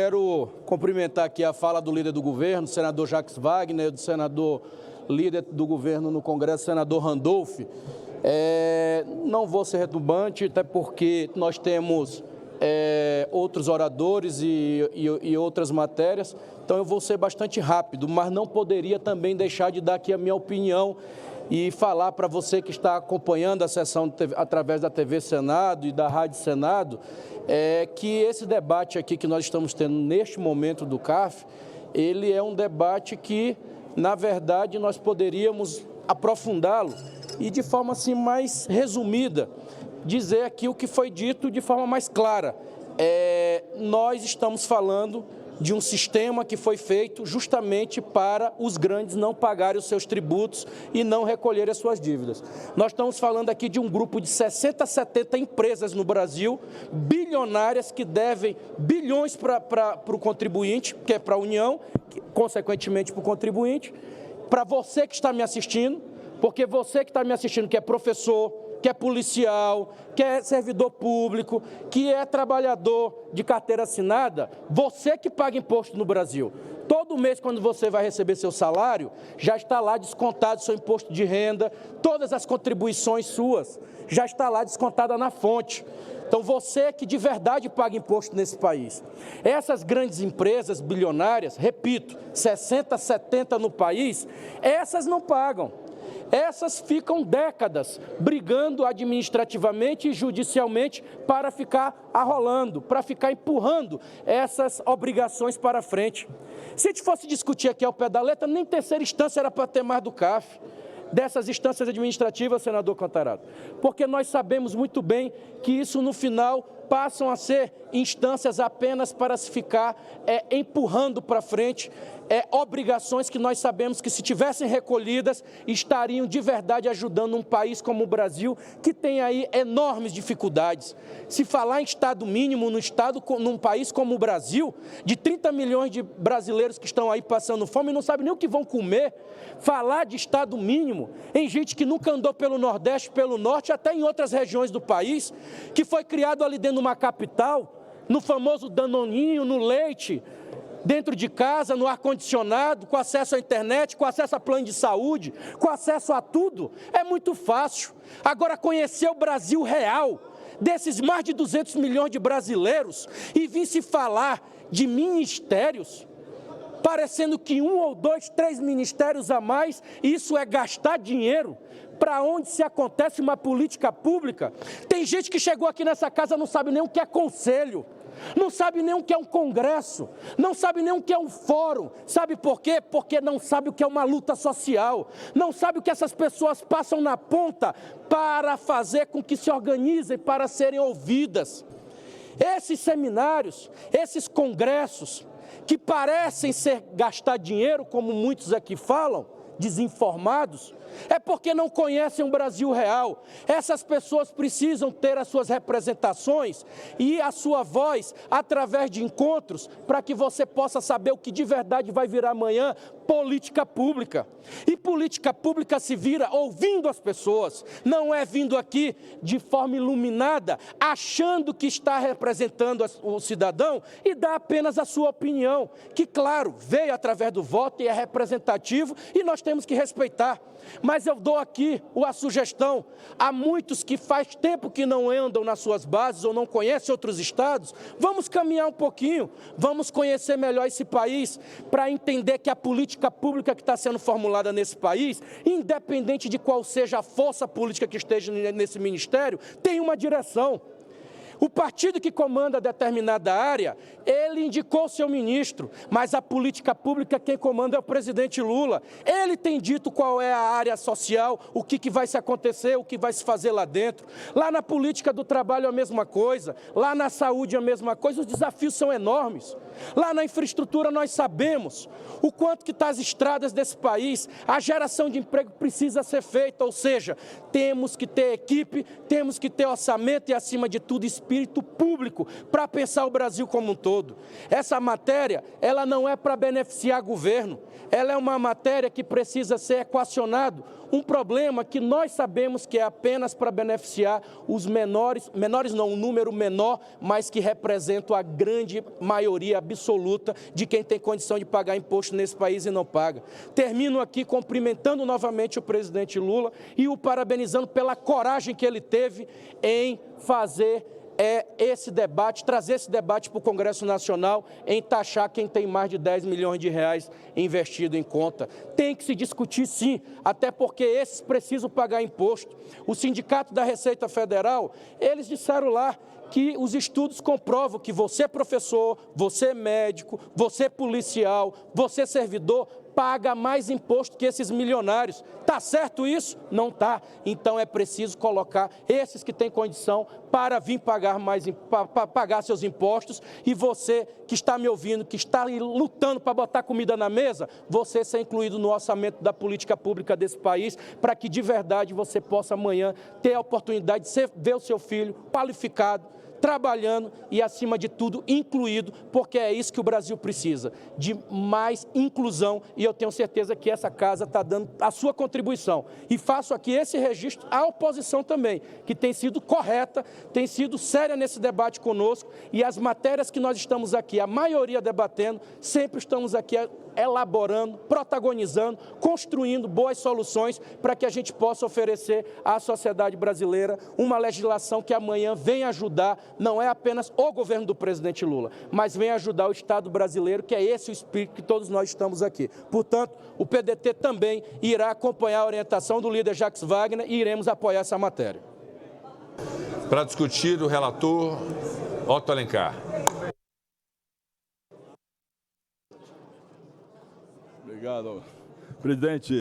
Quero cumprimentar aqui a fala do líder do governo, senador Jacques Wagner, do senador líder do governo no Congresso, senador Randolph. Não vou ser redundante, até porque nós temos outros oradores e outras matérias, então eu vou ser bastante rápido, mas não poderia também deixar de dar aqui a minha opinião e falar para você que está acompanhando a sessão através da TV Senado e da Rádio Senado, que esse debate aqui que nós estamos tendo neste momento do CARF, ele é um debate que, na verdade, nós poderíamos aprofundá-lo e, de forma assim mais resumida, dizer aqui o que foi dito de forma mais clara. Nós estamos falando de um sistema que foi feito justamente para os grandes não pagarem os seus tributos e não recolherem as suas dívidas. Nós estamos falando aqui de um grupo de 60 a 70 empresas no Brasil, bilionárias, que devem bilhões para o contribuinte, que é para a União, consequentemente para o contribuinte, para você que está me assistindo, porque você que está me assistindo, que é professor, que é policial, que é servidor público, que é trabalhador de carteira assinada, você que paga imposto no Brasil. Todo mês, quando você vai receber seu salário, já está lá descontado seu imposto de renda, todas as contribuições suas, já está lá descontada na fonte. Então, você que de verdade paga imposto nesse país. Essas grandes empresas bilionárias, repito, 60, 70 no país, essas não pagam. Essas ficam décadas brigando administrativamente e judicialmente para ficar arrolando, para ficar empurrando essas obrigações para frente. Se a gente fosse discutir aqui ao pé da letra, nem terceira instância era para ter mais do CARF, dessas instâncias administrativas, senador Contarato, porque nós sabemos muito bem que isso no final passam a ser instâncias apenas para se ficar empurrando para frente obrigações que nós sabemos que, se tivessem recolhidas, estariam de verdade ajudando um país como o Brasil, que tem aí enormes dificuldades. Se falar em Estado mínimo num país como o Brasil, de 30 milhões de brasileiros que estão aí passando fome e não sabem nem o que vão comer, falar de Estado mínimo em gente que nunca andou pelo Nordeste, pelo Norte, até em outras regiões do país, que foi criado ali dentro de uma capital, no famoso danoninho, no leite, dentro de casa, no ar-condicionado, com acesso à internet, com acesso a plano de saúde, com acesso a tudo, é muito fácil. Agora, conhecer o Brasil real, desses mais de 200 milhões de brasileiros, e vir se falar de ministérios, parecendo que 1 ou 2, 3 ministérios a mais, isso é gastar dinheiro. Para onde se acontece uma política pública? Tem gente que chegou aqui nessa casa e não sabe nem o que é conselho, não sabe nem o que é um congresso, não sabe nem o que é um fórum. Sabe por quê? Porque não sabe o que é uma luta social, não sabe o que essas pessoas passam na ponta para fazer com que se organizem, para serem ouvidas. Esses seminários, esses congressos, que parecem ser gastar dinheiro, como muitos aqui falam, desinformados, é porque não conhecem o Brasil real. Essas pessoas precisam ter as suas representações e a sua voz através de encontros, para que você possa saber o que de verdade vai virar amanhã política pública. E política pública se vira ouvindo as pessoas, não é vindo aqui de forma iluminada, achando que está representando o cidadão e dá apenas a sua opinião, que, claro, veio através do voto e é representativo e nós temos que respeitar. Mas eu dou aqui a sugestão a muitos que faz tempo que não andam nas suas bases ou não conhecem outros estados, vamos caminhar um pouquinho, vamos conhecer melhor esse país, para entender que a política pública que está sendo formulada nesse país, independente de qual seja a força política que esteja nesse ministério, tem uma direção. O partido que comanda determinada área, ele indicou seu ministro, mas a política pública quem comanda é o presidente Lula. Ele tem dito qual é a área social, o que vai se acontecer, o que vai se fazer lá dentro. Lá na política do trabalho a mesma coisa, lá na saúde a mesma coisa, os desafios são enormes. Lá na infraestrutura nós sabemos o quanto que está as estradas desse país, a geração de emprego precisa ser feita, ou seja, temos que ter equipe, temos que ter orçamento e, acima de tudo, espírito público para pensar o Brasil como um todo. Essa matéria, ela não é para beneficiar governo, ela é uma matéria que precisa ser equacionado Um problema que nós sabemos que é apenas para beneficiar os menores não, um número menor, mas que representam a grande maioria absoluta de quem tem condição de pagar imposto nesse país e não paga. Termino aqui cumprimentando novamente o presidente Lula e o parabenizando pela coragem que ele teve em fazer esse debate, trazer esse debate para o Congresso Nacional em taxar quem tem mais de 10 milhões de reais investido em conta. Tem que se discutir sim, até porque esses precisam pagar imposto. O Sindicato da Receita Federal, eles disseram lá que os estudos comprovam que você professor, você médico, você policial, você servidor, paga mais imposto que esses milionários. Está certo isso? Não está. Então é preciso colocar esses que têm condição para vir pagar pagar seus impostos, e você que está me ouvindo, que está lutando para botar comida na mesa, você ser incluído no orçamento da política pública desse país, para que de verdade você possa amanhã ter a oportunidade de ver o seu filho qualificado, trabalhando e, acima de tudo, incluído, porque é isso que o Brasil precisa, de mais inclusão, e eu tenho certeza que essa casa está dando a sua contribuição. E faço aqui esse registro à oposição também, que tem sido correta, tem sido séria nesse debate conosco, e as matérias que nós estamos aqui, a maioria debatendo, sempre estamos aqui elaborando, protagonizando, construindo boas soluções para que a gente possa oferecer à sociedade brasileira uma legislação que amanhã venha ajudar, não é apenas o governo do presidente Lula, mas venha ajudar o Estado brasileiro, que é esse o espírito que todos nós estamos aqui. Portanto, o PDT também irá acompanhar a orientação do líder Jacques Wagner e iremos apoiar essa matéria. Para discutir, o relator Otto Alencar. Obrigado, presidente.